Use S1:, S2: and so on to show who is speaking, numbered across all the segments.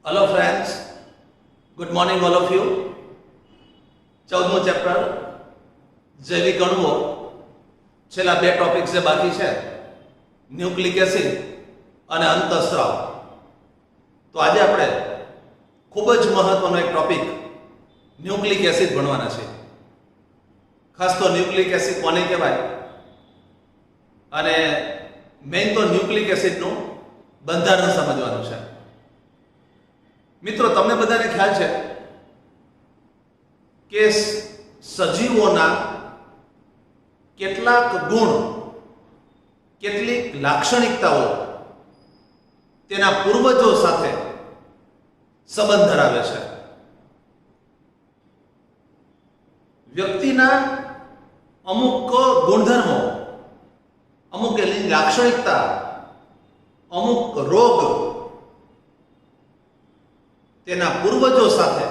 S1: Hello friends, good morning all of you. 14મું chapter જૈવિક અણુઓ છેલ્લા બે ટોપિક જે બાકી છે ન્યુક્લિક એસિડ અને અંતઃસ્રાવ. તો આજે આપણે ખૂબ જ મહત્વનો એક ટોપિક ન્યુક્લિક એસિડ ભણવાના છે. ખાસ તો ન્યુક્લિક એસિડ કોને કહેવાય અને મેઇન તો ન્યુક્લિક એસિડનું બંધારણ સમજવાનું છે. મિત્રો, તમને બધાને ખ્યાલ છે કે સજીવોના કેટલાક ગુણ, કેટલીક લાક્ષણિકતાઓ તેના પૂર્વજો સાથે સંબંધ ધરાવે છે. વ્યક્તિના અમુક ગુણધર્મો, અમુક એની લાક્ષણિકતા, અમુક રોગ તેના પૂર્વજો સાથે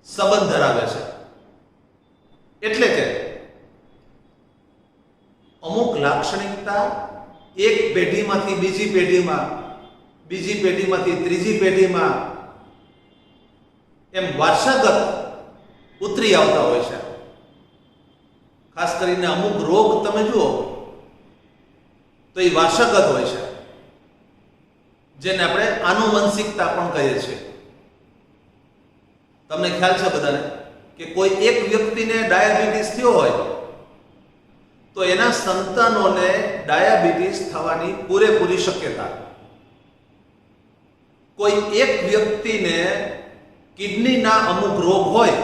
S1: સંબંધ ધરાવે છે. એટલે કે અમુક લાક્ષણિકતા એક પેઢીમાંથી બીજી પેઢીમાં, બીજી પેઢીમાંથી ત્રીજી પેઢીમાં એમ વારસાગત ઉતરી આવતા હોય છે. ખાસ કરીને અમુક રોગ તમે જુઓ તો એ વારસાગત હોય છે, જેને આપણે આનુવંશિકતા પણ કહીએ છીએ. તમને ખ્યાલ છે બધાને કે કોઈ એક વ્યક્તિને ડાયાબિટીસ થયો હોય તો એના સંતાનોને ડાયાબિટીસ થવાની પૂરેપૂરી શક્યતા. કોઈ એક વ્યક્તિને કિડનીના અમુક રોગ હોય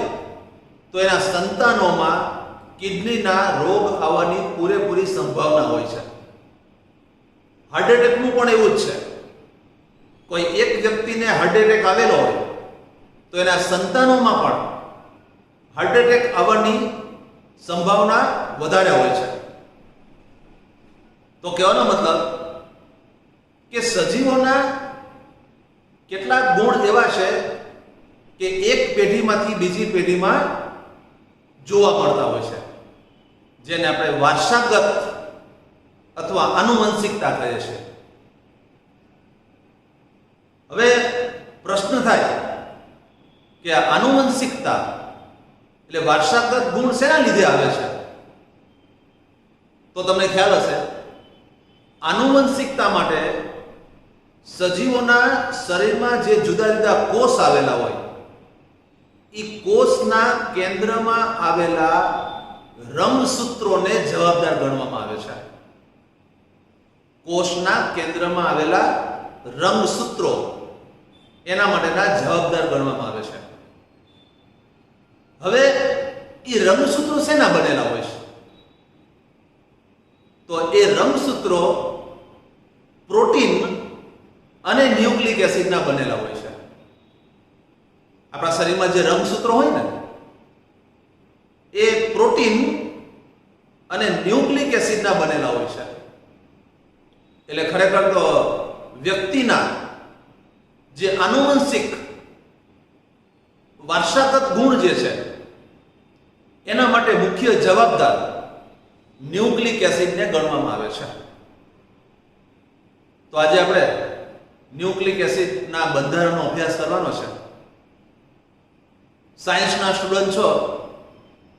S1: તો એના સંતાનોમાં કિડનીના રોગ આવવાની પૂરેપૂરી સંભાવના હોય છે. હાર્ટ એટેકનું પણ એવું જ છે. કોઈ એક વ્યક્તિને હાર્ટ એટેક આવેલો હોય તો એના સંતાનોમાં પણ હાર્ટ એટેક આવવાની સંભાવના વધારે હોય છે. તો કહેવાનો મતલબ કે સજીવોના કેટલાક ગુણ એવા છે કે એક પેઢીમાંથી બીજી પેઢીમાં જોવા મળતા હોય છે, જેને આપણે વારસાગત અથવા આનુવંશિકતા કહીએ છીએ. હવે પ્રશ્ન થાય કે આ આનુવંશિકતા એટલે વારસાગત ગુણ શેના લીધે આવે છે? તો તમને ખ્યાલ હશે, આનુવંશિકતા માટે સજીવોના શરીરમાં જે જુદા જુદા કોષ આવેલા હોય એ કોષના કેન્દ્રમાં આવેલા રંગસૂત્રોને જવાબદાર ગણવામાં આવે છે. કોષના કેન્દ્રમાં આવેલા રંગસૂત્રો એના માટેના જવાબદાર ગણવામાં આવે છે. હવે એ રંગસૂત્રો શેના બનેલા હોય છે? તો એ રંગસૂત્રો પ્રોટીન અને ન્યુક્લિક એસિડના બનેલા હોય છે. આપણા શરીરમાં જે રંગસૂત્રો હોય ને એ પ્રોટીન અને ન્યુક્લિક એસિડના બનેલા હોય છે. એટલે ખરેખર તો વ્યક્તિના જે આનુવંશિક વારસાગત ગુણ જે છે એના માટે મુખ્ય જવાબદાર ન્યુક્લિક એસિડને ગણવામાં આવે છે. તો આજે આપણે ન્યુક્લિક એસિડના બંધારણનો અભ્યાસ કરવાનો છે. સાયન્સના સ્ટુડન્ટ છો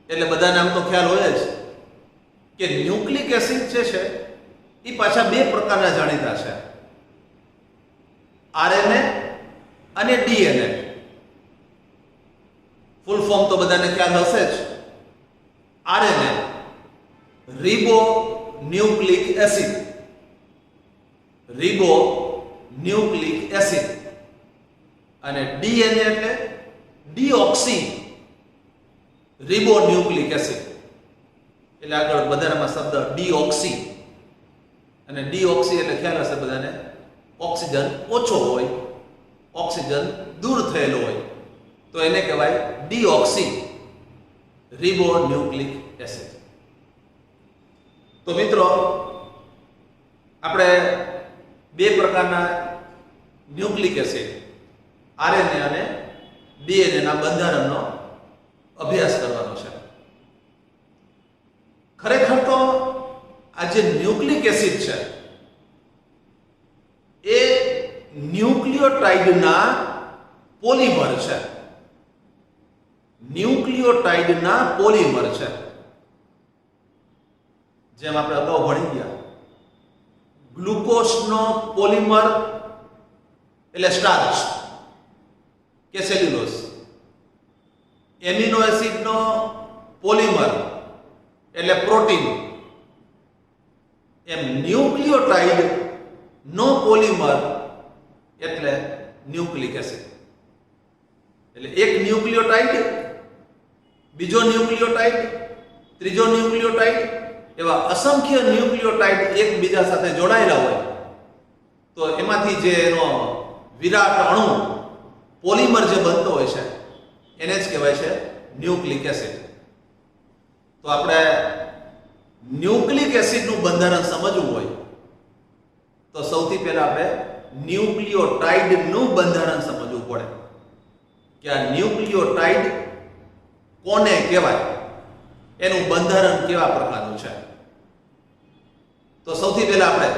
S1: એટલે બધાને આમ તો ખ્યાલ હોય જ કે ન્યુક્લિક એસિડ જે છે એ પાછા બે પ્રકારના જાણીતા છે, આરએનએ અને ડીએનએ. ફૂલ ફોર્મ તો બધાને ખ્યાલ હશે જ. RNA રિબો nucleic acid, રિબો nucleic acid, અને ડીએનએ એટલે ડીઓક્સી રિબો ન્યુક્લિક એસિડ. એટલે આગળ બધામાં શબ્દ ડીઓક્સી, અને ડીઓક્સી એટલે ખ્યાલ હશે બધાને, ઓક્સિજન ઓછો હોય, ઓક્સિજન દૂર થયેલો હોય તો એને કહેવાય ડીઓક્સી રિબો ન્યુક્લિક એસિડ. તો મિત્રો, આપણે બે પ્રકારના ન્યુક્લિક એસિડ આરએનએ અને ડીએનએના બંધારણનો અભ્યાસ કરવાનો છે. ખરેખર તો આ જે ન્યુક્લિક એસિડ છે એ ન્યુક્લિયોટાઇડના પોલિમર છે, ન્યુક્લિયોટાઇડના પોલિમર છે. જેમ આપણે અગાઉ ભણી ગયા, ગ્લુકોઝનો પોલિમર એટલે સ્ટાર્ચ કે સેલ્યુલોઝ, એમિનો એસિડનો પોલિમર એટલે પ્રોટીન, એમ ન્યુક્લિયોટાઇડ નો પોલિમર એટલે ન્યુક્લિક એસિડ. એટલે એક ન્યુક્લિયોટાઇડ, બીજો ન્યુક્લિયોટાઇડ, ત્રીજો ન્યુક્લિયોટાઇડ, એવા અસંખ્ય ન્યુક્લિયોટાઇડ એકબીજા સાથે જોડાયેલા હોય તો એમાંથી જે એનો વિરાટ અણુ પોલિમર જે બનતો હોય છે એને જ કહેવાય છે ન્યુક્લિક એસિડ. તો આપણે ન્યુક્લિક એસિડનું બંધારણ સમજવું હોય તો સૌથી પહેલા આપણે ન્યુક્લિયોટાઇડનું બંધારણ સમજવું પડે કે આ ન્યુક્લિયોટાઇડ કોને કહેવાય, એનું બંધારણ કેવા પ્રકારનું છે. તો સૌથી પહેલા આપણે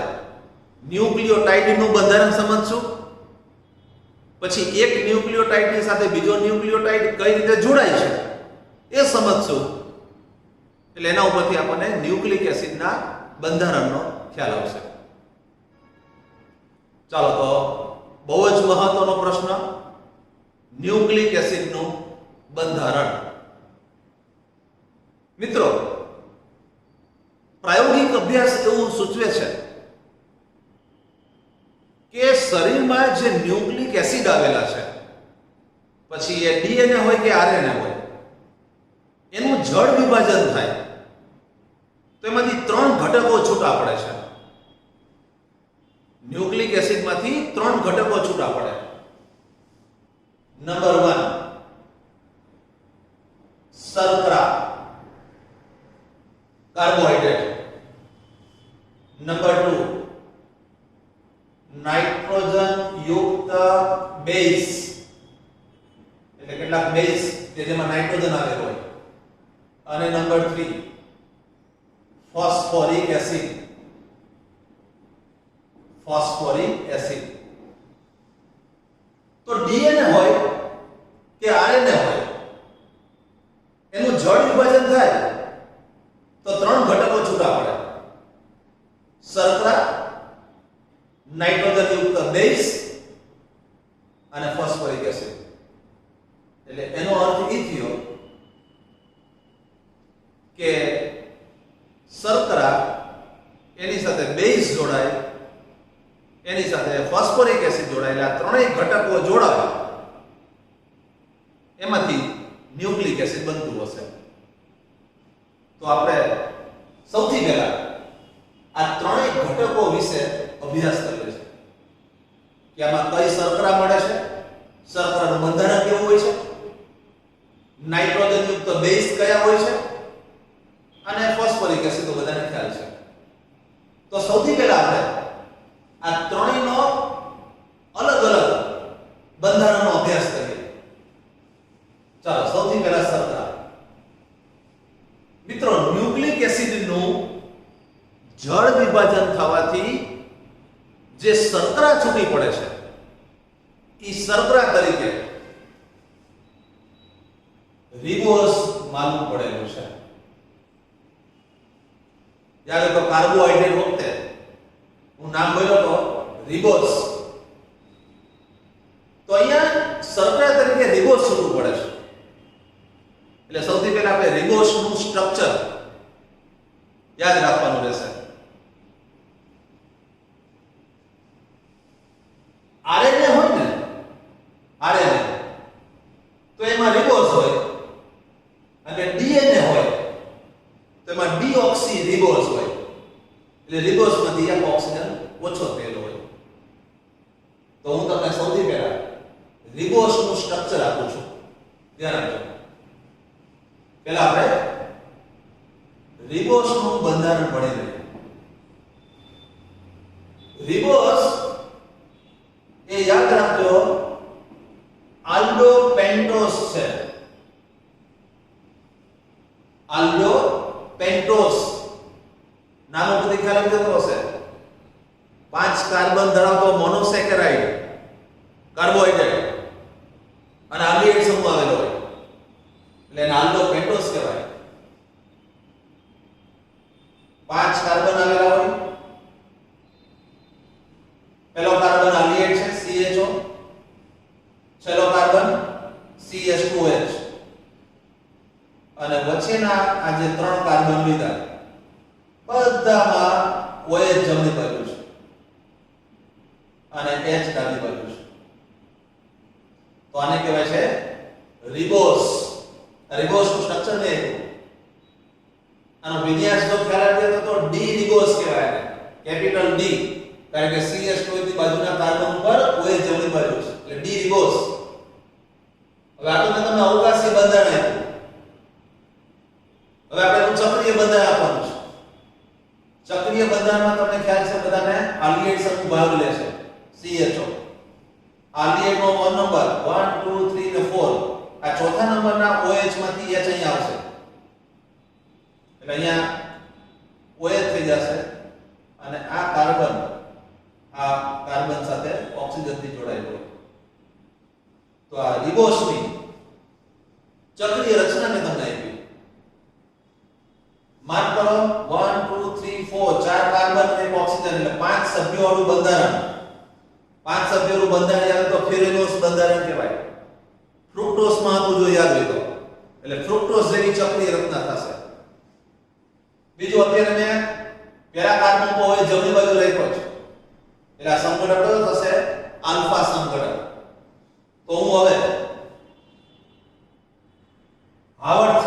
S1: ન્યુક્લિયોટાઇડનું બંધારણ સમજશું, પછી એક ન્યુક્લિયોટાઇડની સાથે બીજો ન્યુક્લિયોટાઇડ કઈ રીતે જોડાય છે એ સમજશું. એટલે એના ઉપરથી આપણને ન્યુક્લિક એસિડના બંધારણનો ખ્યાલ આવશે. ચાલો, તો બહુ જ મહત્વનો પ્રશ્ન, ન્યુક્લિક એસિડનું બંધારણ. મિત્રો, પ્રાયોગિક અભ્યાસ એવું સૂચવે છે કે શરીરમાં જે ન્યુક્લિક એસિડ આવેલા છે, પછી એ ડીએનએ હોય કે આરએનએ હોય, એનું જળ વિભાજન થાય તો એમાંથી 3 ઘટકો છૂટા પડે છે. ન્યુક્લિક એસિડમાંથી 3 ઘટકો છૂટા પડે. નંબર 1 શર્કરા, કાર્બોહાઈડ્રેટ. નંબર 2 નાઇટ્રોજન યુક્ત બેઝ, એટલે કેટલાક બેઝ કે જેમાં નાઇટ્રોજન આવેલો હોય. અને number 3 phosphoric acid. Phosphoric acid. તો ડીએનએ હોય કે આરએનએ હોય, એનું જળ વિભાજન થાય તો 3 ઘટકો છૂટા પડે: શર્કરા, નાઇટ્રોજન યુક્ત બેઝ અને ફોસ્ફોરિક એસિડ. એટલે એનો અર્થ એ થયો કે શર્કરા એની સાથે બેઝ જોડાય, એની સાથે ફોસ્ફોરિક એસિડ જોડાયેલા 3 ઘટકો જોડાય, એમાંથી ન્યુક્લિક એસિડ બનતું હશે. તો આપણે સૌથી પહેલા આ 3 ઘટકો વિશે અભ્યાસ કર્યો છે કે આમાં કઈ શર્કરા મળે છે, શર્કરાનું બંધારણ કેવું હોય છે, નાઇટ્રોજન યુક્ત બેઝ કયા હોય છે, અને ફોસ્ફોરિક એસિડ તો બધાને ખ્યાલ છે. તો સૌથી પહેલા આપણે આ ત્રણેયનો અલગ અલગ બંધારણનો અભ્યાસ કરીએ. ચાલો, સૌથી પહેલા શર્કરા. મિત્રો, ન્યુક્લિક એસિડનું જળ વિભાજન થવાથી જે શર્કરા છૂટી પડે છે એ શર્કરા તરીકે રિબોઝ માલુમ પડેલું છે. જ્યારે તો કાર્બોહાઈડ્રેટ વખતે હું નામ બોલ્યો તો રિબોઝ, તો અહીંયા શર્કરા તરીકે રિબોઝ છૂટું પડે છે. એટલે સૌથી પહેલા આપણે રિબોઝનું સ્ટ્રક્ચર યાદ રાખવાનું રહેશે. આરએનએ હોય ને, આરએનએ તો એમાં રિબોઝ હોય, અને ડીએનએ હોય તો એમાં ડીઓક્સી રિબોઝ હોય. એટલે રિબોઝમાંથી એક ઓક્સિજન ઓછો થયેલો હોય. તો હું તમને સૌથી પહેલા રિબોઝનું સ્ટ્રક્ચર આપું છું, ધ્યાન આપજો. પહેલા આપણે રિબોઝનું બંધારણ ભણી લઈએ. રિબોઝ એ યાદ રાખજો આલ્ડોપેન્ટોસ છે. આલ્ડોપેન્ટોસ નામ ઉપરથી ખ્યાલ આવી જતો હશે. 5 કાર્બન ધરાવતો મોનોસેકેરાઇડ કાર્બોહાઈડ્રેટ, પાંચ કાર્બન આવેલા હોય. પહેલો કાર્બન આલ્ડિહાઇડ છે CHO, છેલ્લો કાર્બન CH2H, અને વચ્ચેના આ જે ત્રણ કાર્બન લીધા બધામાં OH જમણી બાજુ છે અને H ડાબી બાજુ છે. તો આને કહેવાય છે રિબોસ. રિબોસ નું સ્ટ્રક્ચર ને આનો વિન્યાસ જો ખ્યાલ આવે તો ડી રિબોસ કહેવાય. કેપિટલ ડી, કારણ કે CH2 ની બાજુના કાર્બન ઉપર OH જમણી બાજુ છે એટલે ડી રિબોસ. હવે આ તો મેં તમને અવકાશી બંધારણ આપ્યું. હવે આપણે ચક્રીય બંધારણ આપવાનું છે. ચક્રીય બંધારણમાં તમને ખ્યાલ છે બધાને આલ્ડિહાઇડ સમૂહ ભાગ લે છે. CHO આલ્ડિહાઇડ નો 1 નંબર 1 2 3 ને 4, આ ચોથા નંબરના OH માંથી H અહીંયા આવશે એટલે અહીંયા OH થઈ જશે અને આ કાર્બન સાથે ઓક્સિજન થી જોડાયેલો. તો આ રિબોસની ચક્રીય રચના મેં તમને આપી. માર્ક કરો 1 2 3 4, ચાર કાર્બન અને એક ઓક્સિજન એટલે પાંચ સભ્યોવાળું બંધારણ. પાંચ સભ્યોનું બંધારણ યાદ તો ફ્યુરેનોસ બંધારણ કહેવાય. ફ્રુક્ટોસ માં હતું જો યાદ હોય તો, એટલે ફ્રુક્ટોસ જેવી ચક્રીય રચના થશે. બીજું અત્યારે મેં પેલા કાર્બન પર હોય જમણી બાજુ રાખ્યો છે એટલે આ સંઘટક કયો થશે? આલ્ફા સંઘટક. તો હું હવે આવર્ત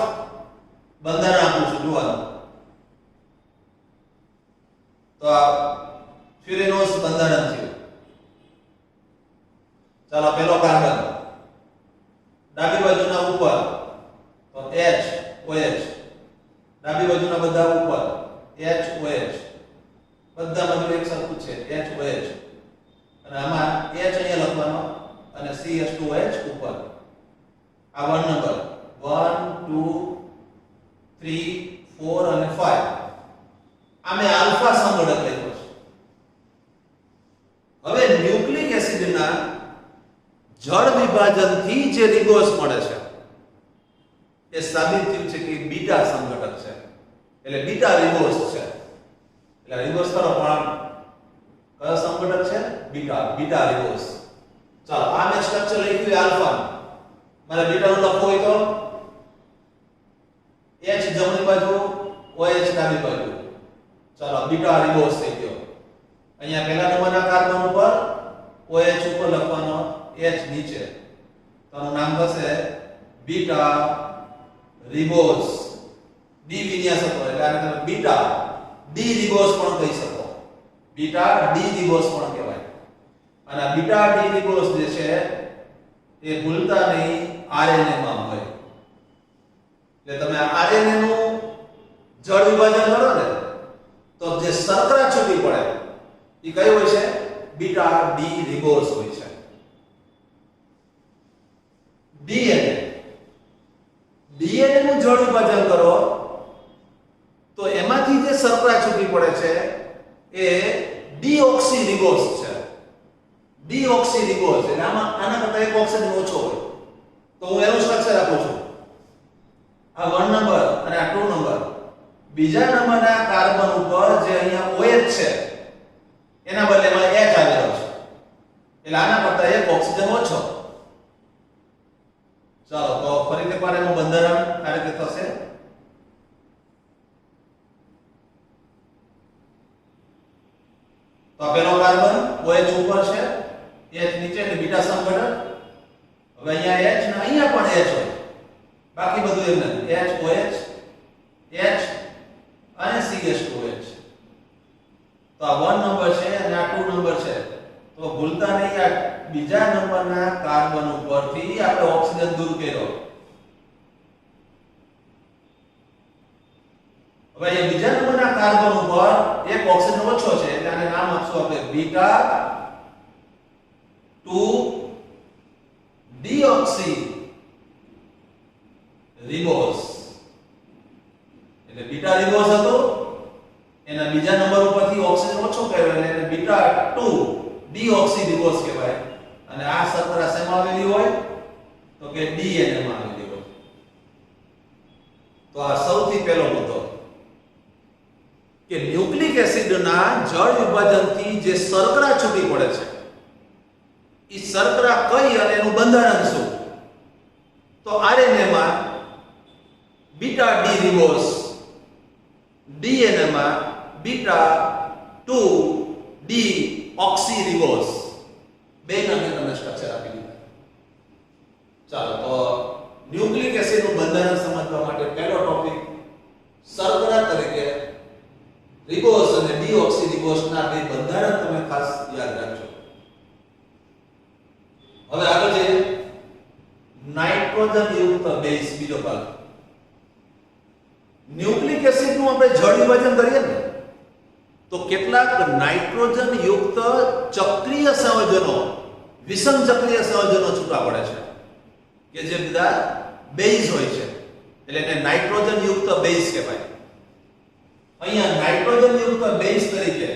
S1: બંધારણ આપું છું જોવાનું. તો આ ફ્યુરેનોસ બંધારણ થયું. ચાલો પહેલો કાર્બન ડાબી બાજુના ઉપર તો H OH, ડાબી બાજુના બધા ઉપર H OH, બધા બાજુ એક સરખું છે H OH, અને આમાં H અહીંયા લખવાનો અને CH2H ઉપર. આ 1 નંબર 1 2 3 4 અને 5 આમે આલ્ફા સંઘટક લખ્યો છે. હવે ન્યુક્લિક એસિડના જળ વિભાજનથી જે રિબોસ મળે છે એ સાબિત થયું છે કે બીટા સંઘટક છે એટલે બીટા રિબોસ છે. એટલે રિબોસ કરો પણ કયો સંઘટક છે? બીટા રિબોસ. ચાલો આ મેં સ્ટ્રક્ચર લખ્યું આલ્ફા. મારે બીટા નું લખવું હોય તો H જમણી બાજુ OH ડાબી બાજુ. ચાલો બીટા રિબોસ થઈ ગયો. અહીંયા પહેલા નંબરના કાર્બન ઉપર OH ઉપર લખવાનો, H નીચે. તો આનું નામ થશે બીટા રિબોસ. ડી વિન્યાસ હતો એટલે આને તમે બીટા ડી રિબોસ પણ કહી શકો. બીટા ડી રિબોસ પણ કહેવાય. અને આ બીટા ડી રિબોસ જે છે એ ભૂલતા નહીં RNA માં હોય. એટલે તમે RNA નું જળ વિભાજન કરો ને તો જે શર્કરા છૂટી પડે એ કઈ હોય છે? બીટા ડી રિબોસ હોય છે. DNA નું જળ વિભાજન કરો તો એમાંથી જે શર્કરા છૂટી પડે છે એ ડીઓક્સી રિબોસ છે. ડીઓક્સી રિબોસ એટલે આના કરતા એક ઓક્સિજન ઓછો હોય. તો હું એનું સ્ટ્રક્ચર આપું છું. આ 1 નંબર અને આ 2 નંબર. બીજા નંબરના કાર્બન ઉપર જે અહીંયા OH છે એના બદલેમાં H આવેલો છે એટલે આના કરતા એક ઓક્સિજન ઓછો. ચાલો તો ફરીથી એકવાર એનું બંધારણ આ રીતે થશે. તો આ પહેલો કાર્બન OH ઉપર છે, H નીચે એટલે બીટા સંઘટક. હવે અહીંયા H ને અહીંયા પણ H હોય, બાકી બધું એમ નથી. H OH H અને CH2H. તો આ 1 નંબર છે અને આ 2 નંબર છે. તો ભૂલતા નહીં આ બીજા નંબરના કાર્બન ઉપરથી આપણે ઓક્સિજન દૂર કર્યો. હવે એ બીજા નંબરના કાર્બન ઉપર એક ઓક્સિજન ઓછો છે એટલે આને નામ આપશું આપણે બીટા 2 ડીઓક્સી રિબોસ. એટલે બીટા રિબોસ હતો એના બીજા નંબર ઉપરથી ઓક્સિજન ઓછો કર્યો એટલે એને બીટા 2 ડીઓક્સી રિબોસ કહેવાય. અને આ શર્કરા શેમાં આવેલી હોય? તો કે DNA માં આવેલી હોય. તો આ સૌથી પહેલો મુદ્દો. કે ન્યુક્લિક એસિડના જળ વિભાજનથી જે શર્કરા છૂટી પડે છે એ શર્કરા કઈ અને એનું બંધારણ શું? તો આરએનએ માં બીટા ડી રિબોસ, ડીએનએ માં બીટા 2 ડી ઓક્સી રિબોસ. બે નામે તમને સ્ટ્રક્ચર આપી દીધા. ચાલો તો ન્યુક્લિક એસિડનું બંધારણ સમજવા માટે પહેલો ટોપિક શર્કરા તરીકે રિબોસ અને ડીઓક્સી રિબોસના બે બંધારણ તમે ખાસ યાદ રાખજો. હવે આગળ જઈએ નાઇટ્રોજન યુક્ત બેઝ બીજો ભાગ. ન્યુક્લિક એસિડનું આપણે જળ વિભાજન કરીએ ને તો કેટલાક નાઇટ્રોજન યુક્ત ચક્રીય સંયોજનો, વિષમ ચક્રીય સંયોજનો છૂટા પડે છે કે જે બધા બેઝ હોય છે, એટલે એને નાઇટ્રોજન યુક્ત બેઝ કહેવાય. અહીંયા નાઇટ્રોજન યુક્ત બેઝ તરીકે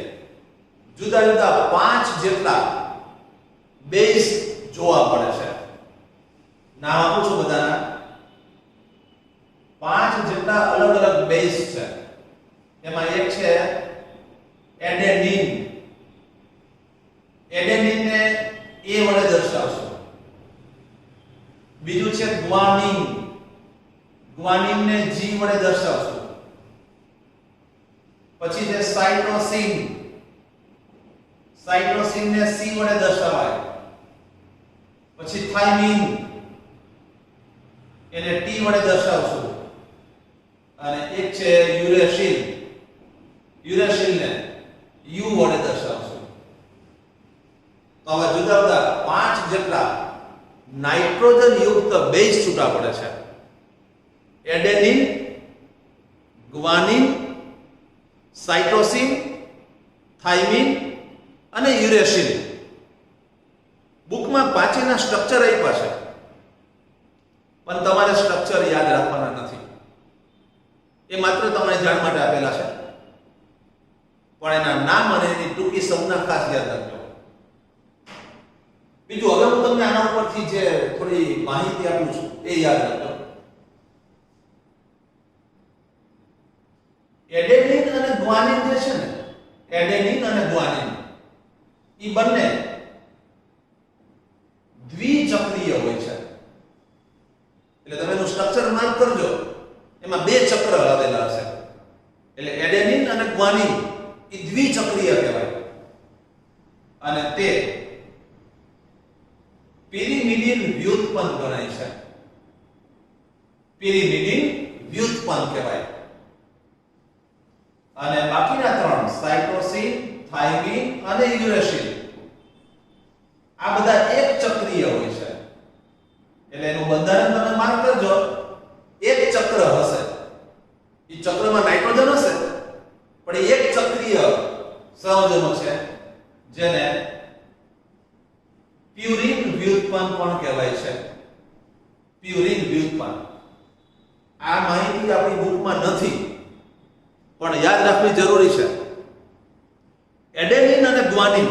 S1: જુદા જુદા 5 જેટલા બેઝ જોવા મળે છે. નામ આપું છું બધાના. 5 જેટલા અલગ અલગ બેઝ છે. એમાં એક છે એડેનિન. એડેનિન ને A વડે દર્શાવશું. બીજું છે ગ્વાનિન. ગ્વાનિન ને G વડે દર્શાવશું. પછી છે સાઇટોસિન. સાઇટોસિન ને C વડે દર્શાવાય. પછી થાઇમિન, એને T વડે દર્શાવશું. અને એક છે યુરેસિલ. યુરેસિલ ને U વડે દર્શાવશું. તો હવે જુદા જુદા 5 જેટલા નાઇટ્રોજન યુક્ત બેઝ છૂટા પડે છે. એડેનિન, ગ્વાનિન, સાઇટોસિન, થાઇમિન અને યુરેસિલ. બુકમાં પાંચેના સ્ટ્રક્ચર આપ્યા છે, પણ તમારે સ્ટ્રક્ચર યાદ રાખવાના નથી. એ માત્ર તમને જાણ માટે આપેલા છે, પણ એના નામ અને એની ટૂંકી સંજ્ઞા ખાસ યાદ રાખજો. બીજું, હવે હું તમને આના ઉપરથી જે થોડી માહિતી આપું છું એ યાદ રાખજો. એડેનિન અને ગ્વાનિન જે છે ને, એડેનિન અને ગ્વાનિન એ બંને દ્વિચક્રીય હોય છે. એટલે તમે એનું સ્ટ્રક્ચર માર્ક કરજો, એમાં 2 ચક્ર આવેલા હશે. એટલે એડેનિન અને ગ્વાનિન એ દ્વિચક્રીય કહેવાય. અને તે પિરિમિડિન વ્યુત્પન્ન ગણાય છે. પિરિમિડિન વ્યુત્પન્ન કહેવાય. અને બાકીના 3 સાઇટોસિન, થાઇમિન અને યુરેસિલ આ બધા એક ચક્રીય હોય છે. એટલે એનું બંધારણ તમે માર્ક કરજો, એક ચક્ર હશે. એ ચક્રમાં નાઇટ્રોજન હશે, પણ એક ચક્રીય સંયોજનો છે જેને પ્યુરિન વ્યુત્પન્ન પણ કહેવાય છે. પ્યુરિન વ્યુત્પન્ન. આ માહિતી આપણી બુકમાં નથી, પણ યાદ રાખવી જરૂરી છે. એડેનિન અને ગ્વાનિન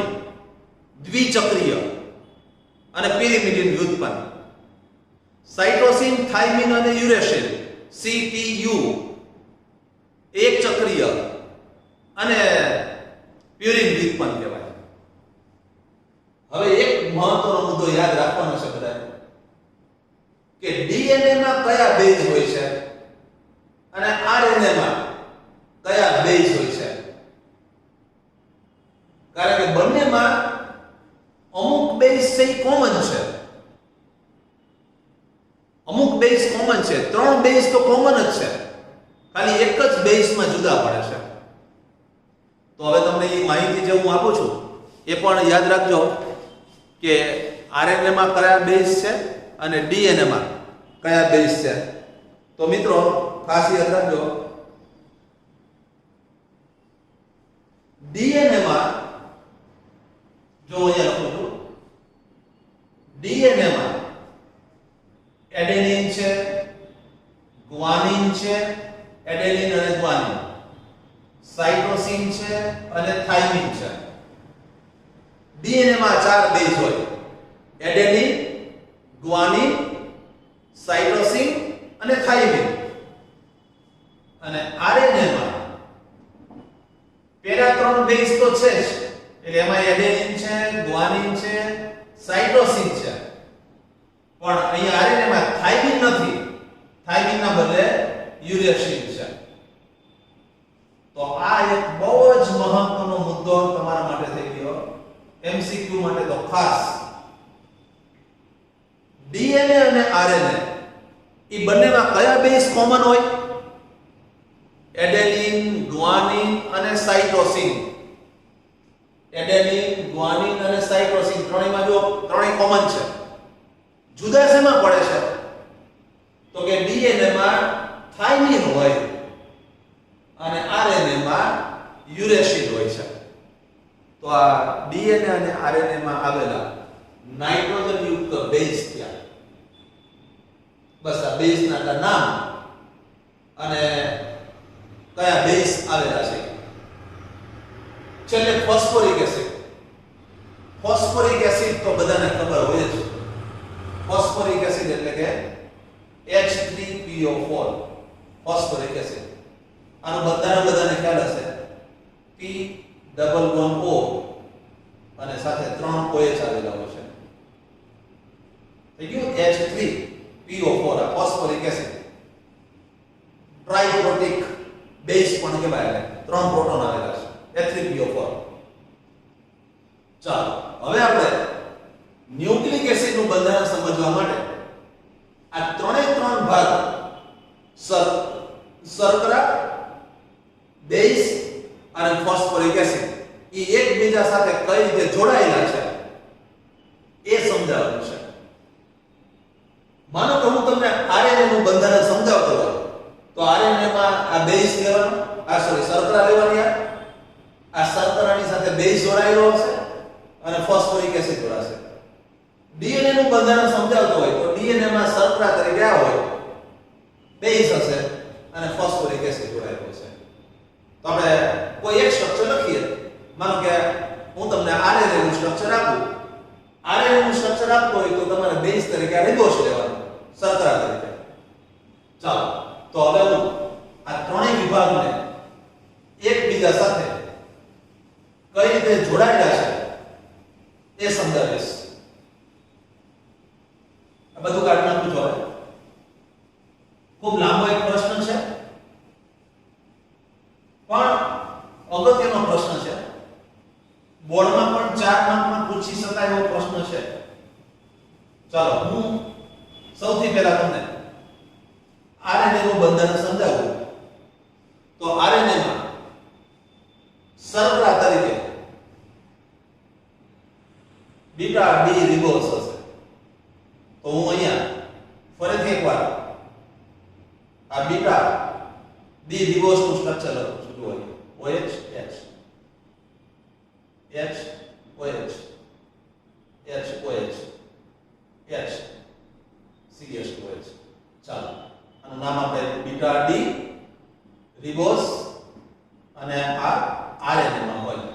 S1: દ્વિચક્રીય અને પિરિમિડિન વ્યુત્પન્ન. સાઇટોસિન, થાઇમિન અને યુરેસિલ CTU એક ચક્રીય અને પ્યુરિન વ્યુત્પન્ન કહેવાય. હવે એક મહત્વનો મુદ્દો યાદ રાખવાનો છે બધાએ કે DNA માં કયા બેઝ હોય છે અને RNA માં કયા બેઝ હોય છે. કારણ કે બંનેમાં અમુક બેઝ છે એ કોમન છે. અમુક બેઝ કોમન છે. 3 બેઝ તો કોમન જ છે, ખાલી એક જ બેઝમાં જુદા પડે છે. તો હવે તમને એ માહિતી જે હું આપું છું એ પણ યાદ રાખજો કે RNA માં કયા બેઝ છે અને DNA માં કયા બેઝ છે. તો મિત્રો ખાસ યાદ રાખજો, DNA માં જો અહીંયા લખું છું, DNA માં એડેનિન છે, ગ્વાનિન છે, એડેનિન અને ગ્વાનિન, સાઇટોસિન છે અને થાઇમિન છે. DNA માં 4 બેઝ હોય: એડેનિન, ગ્વાનિન, સાઇટોસિન અને થાઇમિન. અને RNA માં પેલા ત્રણ બેઝ તો છે જ, એટલે એમાં એડેનિન છે, ગ્વાનિન છે, સાઇટોસિન છે. પણ અહીંયા આરએનએ માં થાઇમિન નથી. થાઇમિનના બદલે યુરેસિલ છે. તો આ એક બહુ જ મહત્વનો મુદ્દો તમારા માટે થઈ ગયો, એમસીક્યુ માટે તો ખાસ. ડીએનએ અને આરએનએ ઈ બંનેમાં કયા બેઝ કોમન હોય? એડેનિન, ગ્વાનિન અને સાઇટોસિન. એડેનિન, ગ્વાનિન અને સાઇટોસિન ત્રણેયમાં જો ત્રણેય કોમન છે. જુદા શેમાં પડે છે? તો કે ડીએનએ માં થાઇમિન હોય અને આરએનએ માં યુરેસિલ હોય છે. તો આ ડીએનએ અને આરએનએ માં આવેલા નાઇટ્રોજન યુક્ત બેઝ થયા. બસ આ બેઝ ના નામ અને કયા બેઝ આવેલા છે. છેલ્લે ફોસ્ફોરિક એસિડ. ફોસ્ફોરિક એસિડ તો બધાને ખબર હોય જ. ફોસ્ફોરિક એસિડ એટલે કે H3PO4 ફોસ્ફોરિક એસિડ. આનો બધાને ખ્યાલ હશે. P ડબલ બોન્ડ O અને સાથે 3 OH આવેલા હોય છે. થઈ ગયું H3PO4 આ ફોસ્ફોરિક એસિડ. ટ્રાઇપ્રોટિક બેઝ પણ કહેવાય. 3 પ્રોટોન આવેલા છે H3PO4. ચાલો હવે આપણે ન્યુક્લિક એસિડ નું બંધારણ સમજવા માટે આ ત્રણ ભાગ શર્કરા, બેઝ અને ફોસ્ફોરિક એસિડ એ એકબીજા સાથે કઈ રીતે જોડાયેલા છે એ સમજાવવાનું છે. માનો કે હું તમને આરએનએ નું બંધારણ સમજાવતો હોય તો આરએનએ માં આ બેઝ લેવાનો, શર્કરા લેવાની, આ શર્કરાની સાથે બેઝ જોડાયેલો હશે અને ફોસ્ફોરિક એસિડ જોડાશે. ડીએનએ નું બંધારણ સમજાવતો હોય તો ડીએનએ માં શર્કરા તરીકે આ હોય, બેઝ હશે અને ફોસ્ફોરિક એસિડ જોડાયેલો હશે. તો આપણે કોઈ એક સ્ટ્રક્ચર લખીએ. માનો કે હું તમને આરએનએ નું સ્ટ્રક્ચર આપું. આરએનએ નું સ્ટ્રક્ચર આપતો હોય તો તમારે બેઝ તરીકે આ રિબોસ લેવાનો, શર્કરા તરીકે. ચાલો તો હવે હું આ ત્રણેય વિભાગને એકબીજા સાથે કઈ રીતે જોડાયેલા છે એ સમજાવીશ. આ બધું કાઢી નાખું છું. હવે ખૂબ લાંબો એક પ્રશ્ન છે પણ અગત્યનો પ્રશ્ન છે. બોર્ડમાં પણ 4 માર્કમાં પૂછી શકાય એવો પ્રશ્ન છે. ચાલો હું સૌથી પહેલા તમને આરએનએ નું બંધારણ સમજાવું. તો આરએનએ માં શર્કરા તરીકે બીટા ડી રિબોસ હશે. તો હું અહીંયા ફરીથી એકવાર આ બીટા ડી રિબોસ નું સ્ટ્રક્ચર લખું છું. જો OH H OH H CH2H. ચાલો આનું નામ આપણે બીટા ડી રિબોસ અને આ આરએનએ માં હોય.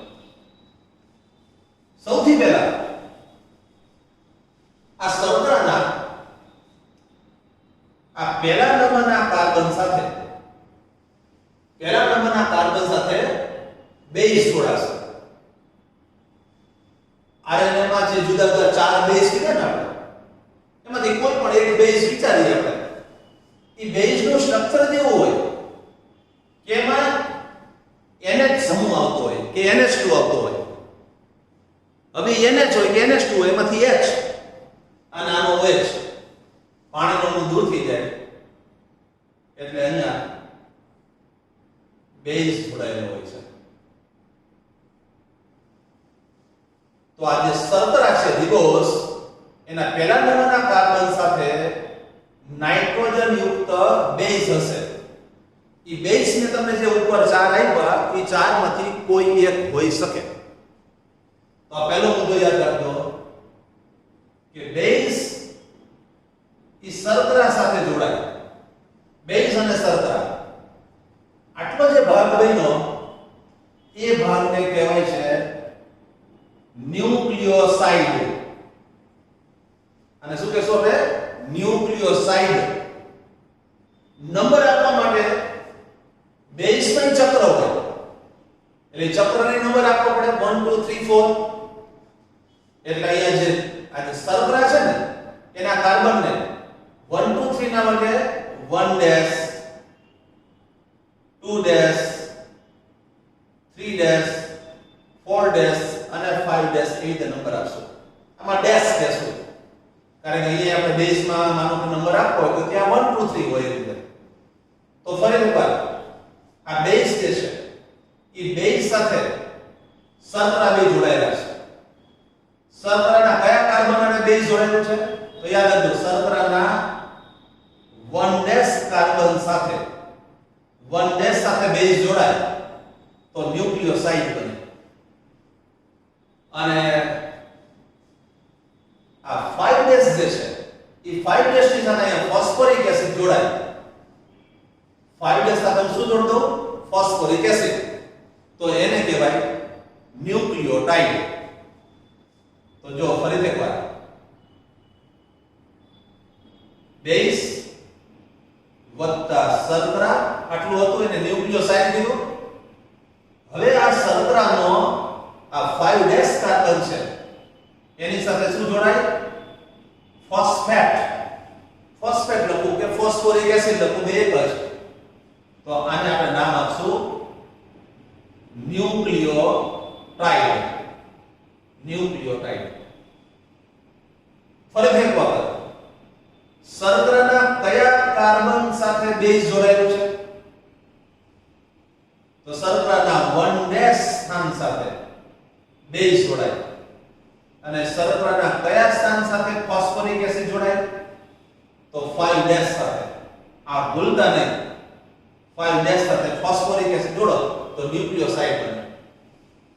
S1: સૌથી પહેલા આ શર્કરાના આ પહેલા નંબરના કાર્બન સાથે બેઝ જોડાશે. આરએનએ માં જે જુદા જુદા 4 બેઝ કીધા ને આપણે, એમાંથી કોઈ પણ એક બેઝ વિચારીએ આપણે. એ બેઝ નું સ્ટ્રક્ચર જેવું હોય કે એમાં NH સમૂહ આવતો હોય કે NH2 આવતો હોય. હવે NH હોય કે NH2 હોય, એમાંથી H અને આનો OH પાણીનો અણુ દૂર થઈ જાય એટલે અહીંયા બેઝ જોડાયેલો હોય છે. તો આ જે શર્કરા છે રિબોસ, એના પહેલા નંબરના કાર્બન સાથે નાઇટ્રોજન યુક્ત બેઝ હશે. એ બેઝ ને તમને જે ઉપર 4 આપ્યા એ 4 માંથી કોઈ એક હોઈ શકે. તો આ પહેલો મુદ્દો યાદ રાખજો કે બેઝ એ શર્કરા સાથે જોડાય. બેઝ અને શર્કરા આટલો જે ભાગ બન્યો એ ભાગને કહેવાય છે ન્યુક્લિયોસાઇડ. અને શું કહેશો આપણે? ન્યુક્લિયોસાઇડ. નંબર આપવા માટે બેઝ પણ ચક્ર હોય એટલે ચક્રને નંબર આપવો પડે 1 2 3 4 એટલે અહીંયા જે આ જે શર્કરા છે ને એના કાર્બનને 1 2 3 ના વડે 1 ડેશ 2 ડેશ 3 ડેશ 4 ડેશ અને 5 ડેશ એ રીતે નંબર આપશો. આમાં ડેશ કહેશું કારણ કે અહીંયા આપણે બેઝમાં માનો કે નંબર આપવો હોય તો ત્યાં 1 2 3 હોય એટલે. તો ફરી એકવાર આ બેઝ જે છે એ બેઝ સાથે શર્કરા બે જોડાયેલા છે. શર્કરાના કયા કાર્બન અને બેઝ જોડાયેલું છે તો યાદ રાખજો શર્કરાના 1 ડેશ કાર્બન સાથે 1 ડેશ સાથે બેઝ જોડાય તો ન્યુક્લિયોસાઇડ બને. અને આ 5 ડેશ જે છે એ 5 ડેશ ની સાથે અહીંયા ફોસ્ફોરિક એસિડ જોડાય. 5 ડેશ સાથે શું જોડતો ફોસ્ફોરિક એસિડ તો એને કહેવાય ન્યુક્લિયોટાઇડ. તો જો ફરીથી એકવાર બેઝ વત્તા શર્કરા આટલું હતું એને ન્યુક્લિયોસાઇડ કીધું. હવે આ શર્કરાનો આ 5 ડેશ કાર્બન છે એની સાથે શું જોડાય ફોસ્ફેટ. ફોસ્ફેટ લખું કે ફોસ્ફોરિક એસિડ લખું બે એક જ. તો આને આપણે નામ આપશું ન્યુક્લિયોટાઇડ. ન્યુક્લિયોટાઇડ. ફરીથી એક વખત શર્કરાના કયા કાર્બન સાથે બેઝ જોડાયેલું છે તો શર્કરાના 1 ડેશ સ્થાન સાથે બેઝ જોડાય. અને શર્કરાના કયા સ્થાન સાથે ફોસ્ફોરિક એસિડ જોડાય તો 5 ડેશ સાથે. આ ભૂલતા નહીં 5 ડેશ સાથે ફોસ્ફોરિક એસિડ જોડો તો ન્યુક્લિયોસાઇડ બને.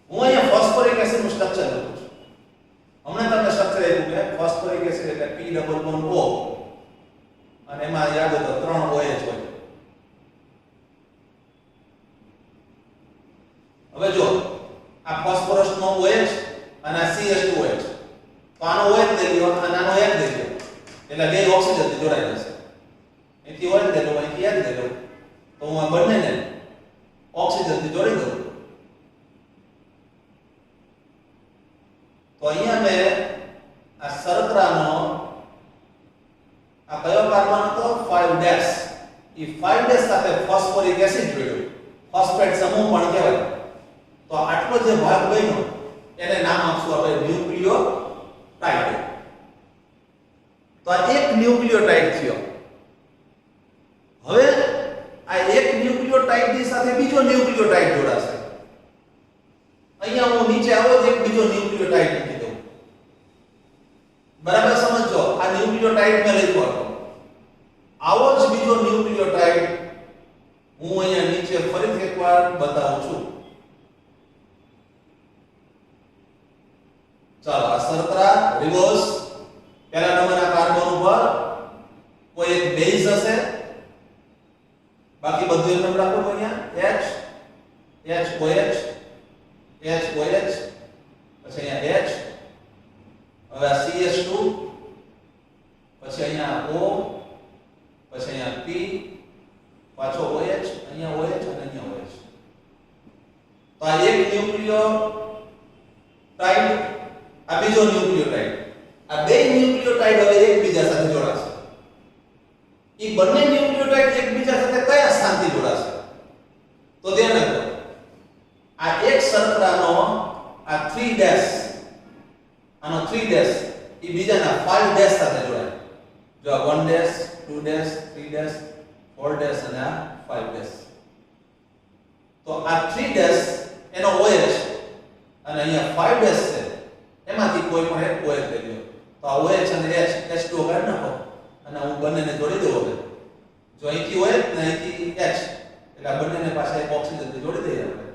S1: હું અહીંયા ફોસ્ફોરિક એસિડ નું સ્ટ્રક્ચર લખું છું. હમણાં તમને સ્ટ્રક્ચર આપ્યું કે ફોસ્ફોરિક એસિડ એટલે P ડબલ બોન્ડ O અને એમાં યાદ હતો 3 OH હોય. હવે જો આ ફોસ્ફરસ નો OH અને આ CH2OH તો આનો OH લઈ લ્યો અને આનો H લઈ લ્યો એટલે બે ઓક્સિજન થી જોડાઈ જશે. અહીંથી OH લઈ લો અહીંથી H લઈ લો તો હું આ બંનેને ઓક્સિજન થી જોડી દઉં. તો અહીંયા મેં આ શર્કરાનો આ કયો કાર્બન હતો 5 ડેશ એ 5 ડેશ સાથે ફોસ્ફોરિક એસિડ જોડ્યો. ફોસ્ફેટ સમૂહ પણ કહેવાય. તો આટલો જે ભાગ બન્યો એને નામ આપશું આપણે ન્યુક્લિયોટાઇડ. તો આ એક ન્યુક્લિયોટાઇડ થયો. હવે આ એક ન્યુક્લિયોટાઇડ ની સાથે બીજો ન્યુક્લિયોટાઇડ જોડાશે. અહીંયા હું નીચે આવો જ એક બીજો ન્યુક્લિયોટાઇડ મૂકી દઉં. બરાબર સમજો આ ન્યુક્લિયોટાઇડ મેં લખ્યો હતો. આવો જ બીજો ન્યુક્લિયોટાઇડ હું અહીંયા નીચે ફરીથી એકવાર બતાવું છું. ચાલો આ શર્કરા રિવર્સ પહેલા નંબરના કાર્બન ઉપર કોઈ એક બેઝ હશે. બાકી બધું એક નંબર આપો અહીંયા H HOH HOH પછી અહીંયા H. હવે આ CH2 પછી અહીંયા O પછી અહીંયા P પાછો OH અહીંયા OH અને અહીંયા OH. તો આ એક ન્યુક્લિયોટાઇડ આ બીજો ન્યુક્લિયોટાઇડ. આ બે ન્યુક્લિયોટાઇડ હવે એકબીજા સાથે જોડાશે. એ બંને ન્યુક્લિયોટાઇડ એકબીજા સાથે કયા સ્થાનથી જોડાશે તો ધ્યાન રાખો આ એક શર્કરાનો આ 3 ડેશ આનો 3 ડેશ એ બીજાના 5 ડેશ સાથે જોડાય. જો આ 1 ડેશ 2 ડેશ 3 ડેશ 4 ડેશ અને આ 5 ડેશ. તો આ 3 ડેશ એનો OH અને અહીંયા 5 ડેશ છે એમાંથી કોઈ પણ એક OH લઈ લો. તો આ OH અને H H2O કાઢી નાખો અને હું બંનેને જોડી દઉં. હવે જો અહીંથી OH ને અહીંથી H એટલે આ બંનેને પાછા એક ઓક્સિજનથી જોડી દઈએ આપણે.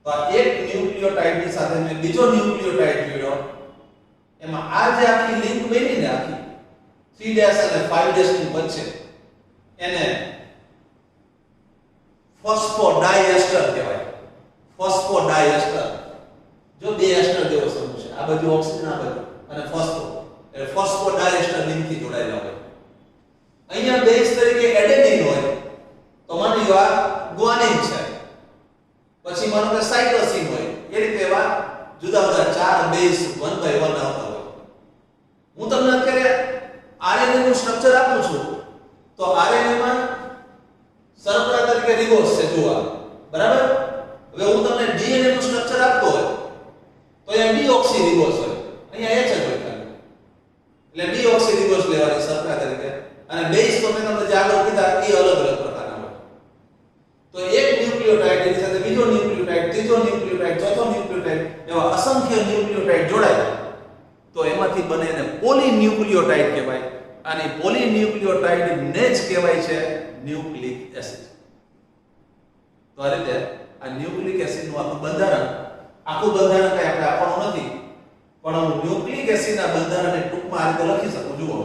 S1: તો આ એક ન્યુક્લિયોટાઇડની સાથે મેં બીજો ન્યુક્લિયોટાઇડ જોડ્યો. એમાં આ જે આખી લિંક બની ને આખી 3 ડેશ અને 5 ડેશ ની વચ્ચે એને ફોસ્ફોડાયએસ્ટર કહેવાય. ફોસ્ફોડાયએસ્ટર જો બે એસ્ટર જેવો સમૂહ છે. આ બધું ઓક્સિજન આ બધું અને ફોસ્ફો એટલે ફોસ્ફોડાયએસ્ટર લિંકથી જોડાયેલા હોય. અહીંયા બેઝ તરીકે એડેનિન હોય તો માની લો આ ગુઆનિન છે. પછી માનો કે સાઇટોસિન હોય, એ રીતે એવા જુદા જુદા 4 બેઝ 1 by 1 આવતા હોય. હું તમને અત્યારે આરએનએ નું સ્ટ્રક્ચર આપું છું, તો આરએનએ માં શર્કરા તરીકે રિબોસ છે જુઓ, બરાબર. હવે હું તમને ડીએનએ નું સ્ટ્રક્ચર આપતો હોય તો અહીંયા ડીઓક્સી રિબોસ હોય, અહીંયા H જ હોય ખાલી, એટલે ડીઓક્સી રિબોસ લેવાની શર્કરા તરીકે. અને બેઝ તો મેં તમને જે આગળ કીધા એ અલગ અલગ પ્રકારના હોય. તો એક ન્યુક્લિયોટાઇડ એની સાથે બીજો ન્યુક્લિયોટાઇડ, ત્રીજો ન્યુક્લિયોટાઇડ, ચોથો ન્યુક્લિયોટાઇડ, એવા અસંખ્ય ન્યુક્લિયોટાઇડ જોડાય તો એમાંથી બને એને પોલીન્યુક્લિયોટાઇડ કહેવાય. અને પોલીન્યુક્લિયોટાઇડ ને જ કહેવાય છે ન્યુક્લિક એસિડ. તો આ રીતે આ ન્યુક્લિક એસિડ નું આખું બંધારણ કઈ આપણે આપવાનું નથી, પણ હું ન્યુક્લિક એસિડના બંધારણને ટૂંકમાં આ રીતે લખી શકું. જુઓ,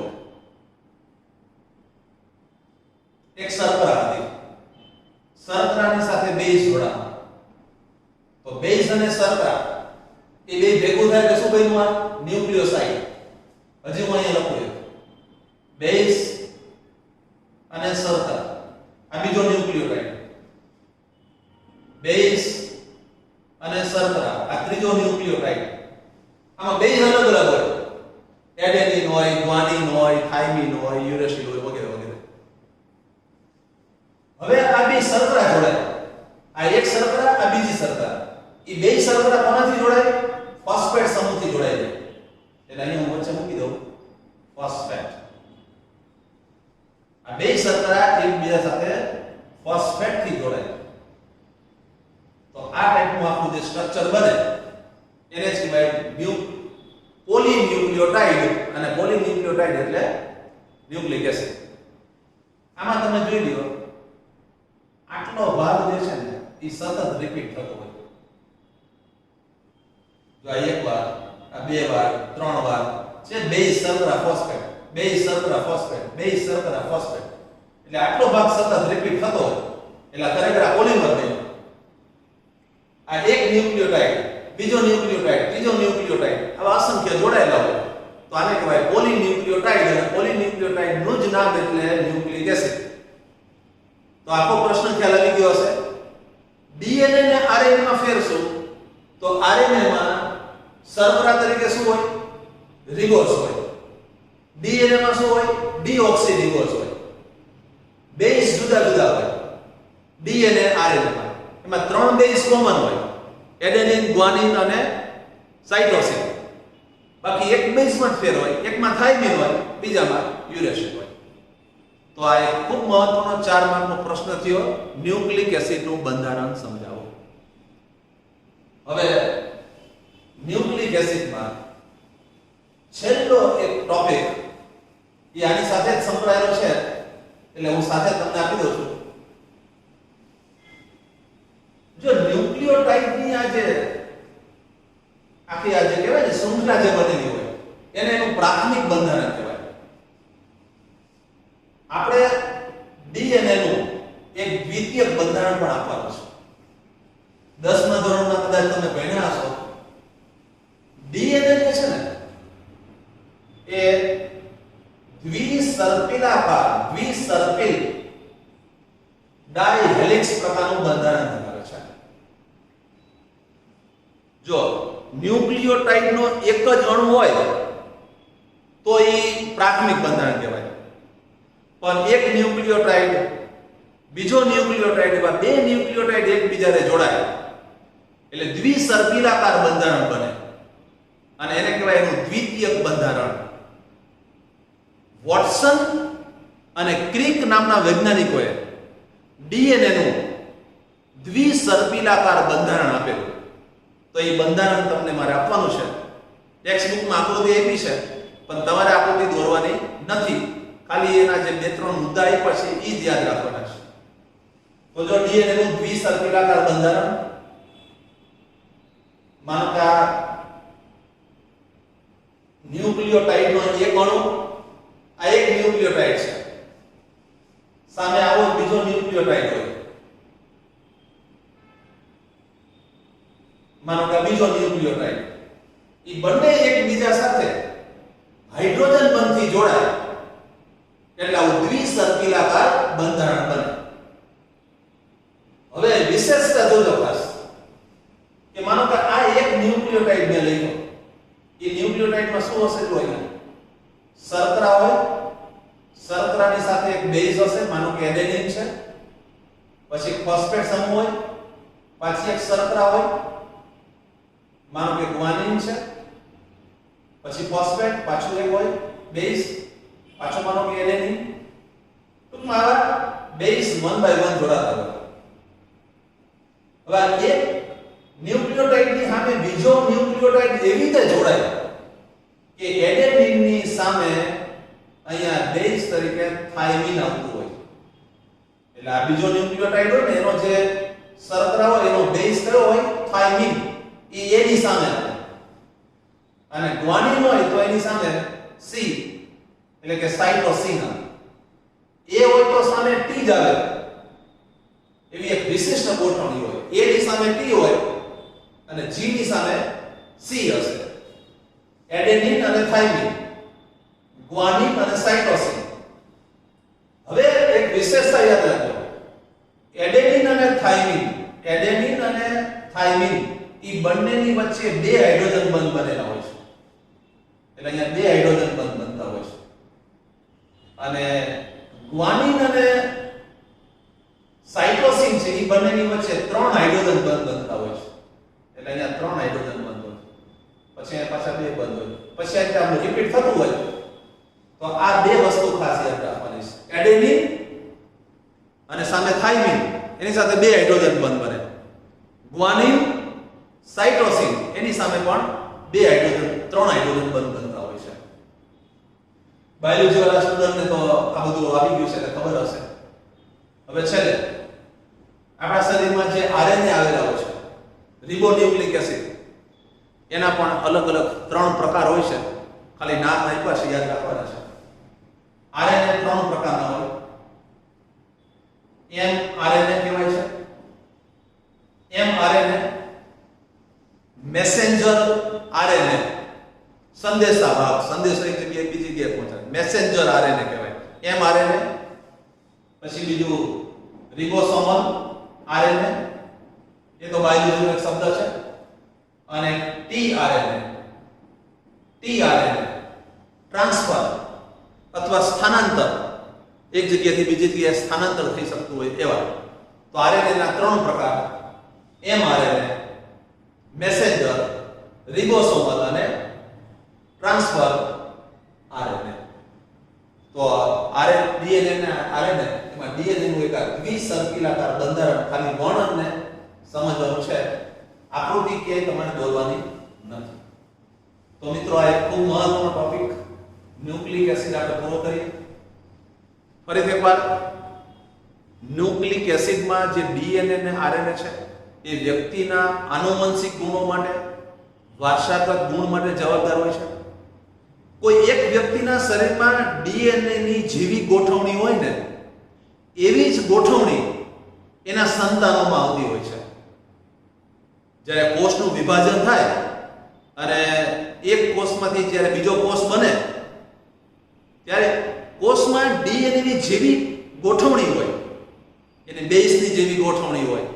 S1: એક શર્કરા હતી, શર્કરાની સાથે બેઝ જોડાણા, તો બેઝ અને શર્કરા એ બે ભેગું થાય તો શું બન્યું? આ ન્યુક્લિયોસાઇડ. હજી હું અહીંયા લખું, બેઝ અને શર્કરા, આ બીજો ન્યુક્લિયોટાઇડ. બેઝ અને શર્કરા, આ ત્રીજો ન્યુક્લિયોટાઇડ. આમાં બેઝ અલગ અલગ હોય, એડેનિન હોય, ગ્વાનિન હોય, થાઇમિન હોય, યુરેસિલ હોય, વગેરે વગેરે. હવે આ બે શર્કરા જોડાય, આ એક શર્કરા, આ બીજી શર્કરા. એ બે શર્કરા કોનાથી જોડાય? ફોસ્ફેટ સમૂહથી જોડાય છે. એટલે અહીંયા હું વચ્ચે મૂકી દઉં ફોસ્ફેટ. આ બે શર્કરા એકબીજા સાથે ફોસ્ફેટ થી જોડાય. તો આ ટાઈપનું આખું જે સ્ટ્રક્ચર બને એને જ કહેવાય પોલીન્યુક્લિયોટાઇડ. અને પોલીન્યુક્લિયોટાઇડ એટલે ન્યુક્લિક એસિડ. આમાં તમે જોઈ લ્યો, આટલો ભાગ જે છે ને એ સતત રિપીટ થતો હોય. જો આ એક વાર, આ બે વાર, ત્રણ વાર છે, બેઝ શર્કરા ફોસ્ફેટ, બેઝ શર્કરા ફોસ્ફેટ, બેઝ શર્કરા ફોસ્ફેટ. એટલે આટલો ભાગ સતત રિપીટ થતો હોય એટલે ખરેખર આ પોલિમર બને. આ એક ન્યુક્લિયોટાઇડ, બીજો ન્યુક્લિયોટાઇડ, ત્રીજો ન્યુક્લિયોટાઇડ, આવા અસંખ્ય જોડાયેલા હોય તો આને કહેવાય પોલીન્યુક્લિયોટાઇડ. અને પોલીન્યુક્લિયોટાઇડ નું જ નામ એટલે ન્યુક્લિક એસિડ. તો આખો પ્રશ્ન ખ્યાલ આવી ગયો હશે. ડીએનએ ને આરએનએ માં ફેર શું? તો આરએનએ માં શર્કરા તરીકે શું હોય? રિબોસ હોય. ડીએનએ માં શું હોય? ડીઓક્સી રિબોસ હોય. બેઝ જુદા જુદા હોય ડીએનએ આરએનએ માં. એમાં ત્રણ બેઝ કોમન હોય, એડેનિન, ગ્વાનિન અને સાઇટોસિન. બાકી એક બેઝમાં જ ફેર હોય, એકમાં થાઇમિન હોય, બીજામાં યુરેસિલ હોય. તો આ એક ખૂબ મહત્વનો 4 માર્કનો પ્રશ્ન થયો, ન્યુક્લિક એસિડનું બંધારણ સમજાવો. હવે ન્યુક્લિક એસિડમાં છેલ્લો એક ટોપિક એ આની સાથે જ સંકળાયેલો છે, એટલે હું સાથે તમને આપી દઉં છું. જો ન્યુક્લિયોટાઇડની આ જે આખી આ જે કહેવાય ને શૃંખલા જે બનેલી હોય એને એનું પ્રાથમિક બંધારણ કહેવાય. આપણે ડીએનએ નું એક દ્વિતીયક બંધારણ પણ આપવાનું છે. 10મા ધોરણમાં કદાચ તમે ભણ્યા હશો. ડીએનએ જે છે ને એ દ્વિસર્પિલ ડાયહેલિક્સ પ્રકારનું બંધારણ ધરાવે છે. જો ન્યુક્લિયોટાઇડનો એક જ અણુ હોય તો એ પ્રાથમિક બંધારણ કહેવાય. પણ એક ન્યુક્લિયોટાઇડ, બીજો ન્યુક્લિયોટાઇડ, એવા બે ન્યુક્લિયોટાઇડ એકબીજાને જોડાય એટલે દ્વિસર્પિલાકાર બંધારણ બને અને એને કહેવાય એનું દ્વિતીયક બંધારણ. વોટસન અને ક્રિક નામના વૈજ્ઞાનિકોએ ડીએનએ નું દ્વિસર્પિલાકાર બંધારણ આપેલું. તો એ બંધારણ તમને મારે આપવાનું છે. ટેક્સ્ટ બુકમાં આકૃતિ આપી છે પણ તમારે આકૃતિ દોરવાની નથી, ખાલી એના જે 2-3 મુદ્દા આપ્યા છે એ જ યાદ રાખવાના છે. તો જો ડીએનએ નું દ્વિસર્પિલાકાર બંધારણ, માનો કે આ ન્યુક્લિયોટાઇડનો એક અણુ, આ એક ન્યુક્લિયોટાઇડ છે, સામે આવો બીજો ન્યુક્લિયોટાઇડ હોય, માનો કે બીજો ન્યુક્લિયોટાઇડ, એ બંને એકબીજા સાથે હાઇડ્રોજન બંધથી જોડાય એટલે આવું દ્વિસર્પિલાકાર બંધારણ બને. હવે વિશેષતા જોજો ખાસ, શર્કરા હોય, માનો કે ગ્વાનિન છે, પછી ફોસ્ફેટ, પાછું એક હોય બેઝ, પાછું માનો કે એડેનિન. ટૂંકમાં આવા બેઝ 1 by 1 જોડાતા હોય. હવે એક ન્યુક્લિયોટાઇડ ની સામે બીજો ન્યુક્લિયોટાઇડ એવી રીતે જોડાય કે એડેનિન ની સામે અહીંયા બેઝ તરીકે થાઇમિન આવતું હોય. એટલે આ બીજો ન્યુક્લિયોટાઇડ હોય ને એનો જે શર્કરા હોય એનો બેઝ કયો હોય? થાઇમિન. એ એની સામે આવે. અને ગ્વાનિન હોય તો એની સામે સી એટલે કે સાઇટોસિન આવે. એ હોય તો સામે ટી જ આવે. એવી એક વિશિષ્ટ ગોઠવણી હોય. એ ની સામે ટી હોય અને જી ની સામે સી હશે. એડેનિન અને થાઇમિન, ગ્વાનિન અને સાઇટોસિન. હવે એક વિશેષતા યાદ રાખજો. એડેનિન અને થાઇમિન ઈ બંનેની વચ્ચે બે હાઇડ્રોજન બંધ બનેલા હોય છે. એટલે અહીંયા બે હાઇડ્રોજન બંધ બનતા હોય છે. અને ગ્વાનિન અને સાઇટોસિન છે ઈ બંનેની વચ્ચે ત્રણ હાઇડ્રોજન બંધ બનતા હોય છે. એટલે અહીંયા ત્રણ હાઇડ્રોજન બંધ હોય. પછી અહીંયા પાછા બે બંધ હોય. પછી આ આપણે રિપીટ થતું હોય તો આ બે વસ્તુ ખાસ યાદ રાખવાની છે. એડેનિન અને સામે થાઇમિન એની સાથે બે હાઇડ્રોજન બંધ બને. ગ્વાનિન, સાઇટોસિન એની સામે પણ બે હાઇડ્રોજન, ત્રણ હાઇડ્રોજન બંધ બનતા હોય છે. બાયોલોજી વાળા સ્ટુડન્ટને તો આ બધું આવી ગયું છે એટલે ખબર હશે. હવે છેલ્લે આપણા શરીરમાં જે આરએનએ આવેલા હોય છે, રિબોન્યુક્લિક એસિડ, એના પણ અલગ અલગ ત્રણ પ્રકાર હોય છે. ખાલી નામ આપ્યા છે, યાદ રાખવાના છે. આરએનએ ત્રણ પ્રકારના હોય. એમઆરએનએ કહેવાય છે. એમઆરએનએ, મેસેન્જર આરએનએ, સંદેશાવાહક, સંદેશો એક જગ્યાએ બીજી જગ્યાએ પહોંચાડે, મેસેન્જર આરએનએ કહેવાય. એમઆરએનએ. પછી બીજું રિબોસોમલ આરએનએ, એ તો બાયોલોજીનો એક શબ્દ છે. અને ટીઆરએનએ. ટીઆરએનએ ટ્રાન્સફર અથવા સ્થાનાંતર, એક જગ્યાએથી બીજી જગ્યાએ સ્થાનાંતર થઈ શકતું હોય એવા. તો આરએનએ ના ત્રણ પ્રકાર: એમઆરએનએ, મેસેન્જર, રિબોસોમલ અને ટ્રાન્સફર આરએનએ. તો ડીએનએ ના આરએનએ એમાં ડીએનએ નું એક દ્વિસર્પિલાકાર બંધારણ, ખાલી વર્ણનને સમજવાનું છે. આકૃતિ ક્યાંય તમારે દોરવાની નથી. તો મિત્રો આ એક ખૂબ મહત્વનો ટોપિક ન્યુક્લિક એસિડ આપણે પૂરો કરીએ. ફરીથી એકવાર, ન્યુક્લિક એસિડમાં જે ડીએનએ અને આરએનએ છે એ વ્યક્તિના આનુવંશિક ગુણો માટે, વારસાગત ગુણ માટે જવાબદાર હોય છે. કોઈ એક વ્યક્તિના શરીરમાં ડીએનએ ની જેવી ગોઠવણી હોય ને એવી જ ગોઠવણી એના સંતાનોમાં આવતી હોય છે. જ્યારે કોષનું વિભાજન થાય અને એક કોષમાંથી જ્યારે બીજો કોષ બને ત્યારે કોષમાં ડીએનએ ની જેવી ગોઠવણી હોય, એની બેઝની જેવી ગોઠવણી હોય,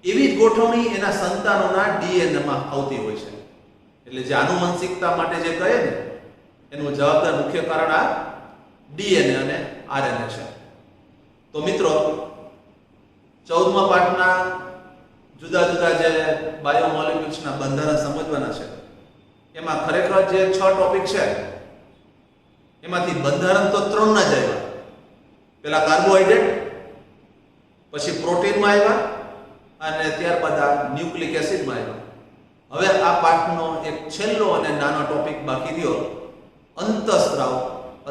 S1: એવી જ ગોઠવણી એના સંતાનોના ડીએનએ માં આવતી હોય છે. એટલે જે આનુવંશિકતા માટે જે કહે ને એનું જવાબદાર મુખ્ય કારણ આ ડીએનએ અને આરએનએ છે. તો મિત્રો 14મા પાઠના જુદા જુદા જે બાયોમોલિક્યુલ્સના બંધારણ સમજવાના છે એમાં ખરેખર જે 6 ટોપિક છે એમાંથી બંધારણ તો 3 ના જ આવ્યા. પહેલા કાર્બોહાઈડ્રેટ, પછી પ્રોટીનમાં આવ્યા અને ત્યારબાદ આ ન્યુક્લિક એસિડમાં આવ્યા. હવે આ પાઠનો એક છેલ્લો અને નાનો ટોપિક બાકી રહ્યો, અંતઃસ્ત્રાવ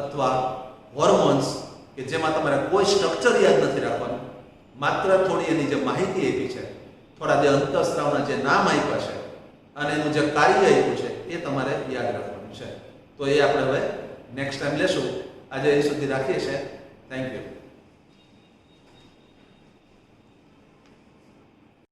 S1: અથવા હોર્મોન્સ, કે જેમાં તમારે કોઈ સ્ટ્રક્ચર યાદ નથી રાખવાનું, માત્ર થોડી એની જે માહિતી આપી છે, થોડા જે અંતઃસ્ત્રાવના જે નામ આપ્યા છે અને એનું જે કાર્ય આપ્યું છે એ તમારે યાદ રાખવાનું છે. તો એ આપણે હવે નેક્સ્ટ ટાઈમ લેશું. આજે એ સુધી રાખીએ છીએ. Thank you.